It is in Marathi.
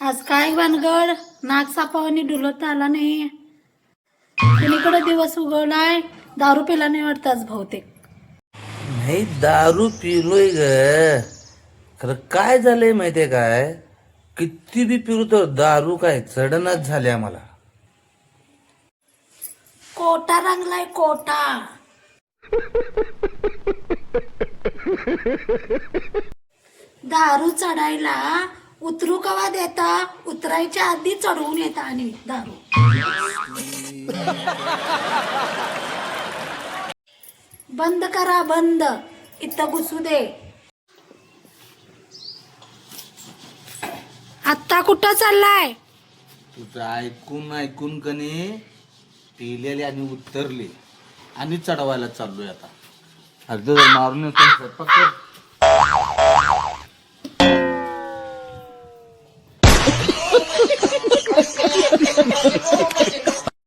आज काय भानगड नाक सापावानी डुलत आला नाही. कुणीकडे दिवस उगवलाय. दारू पिला नाही वाटतं आज बहुतेक. नाही दारू पिलोय ग. खरं काय झालंय माहितीये काय, किती बी पिलो तर दारू काय चढणच झाली आम्हाला. कोटा रंगलाय कोटा. दारू चढायला उतरू कवा देता, उतरायच्या आधी चढवून येता आणि दारू. बंद करा बंद, इथं घुसू दे. आत्ता कुठं चाललाय? तुझं ऐकून ऐकून कनी पिलेले आणि उतरले आणि चढवायला चाललोय आता. अर्ध मारून येतो स्वयंपाक कर.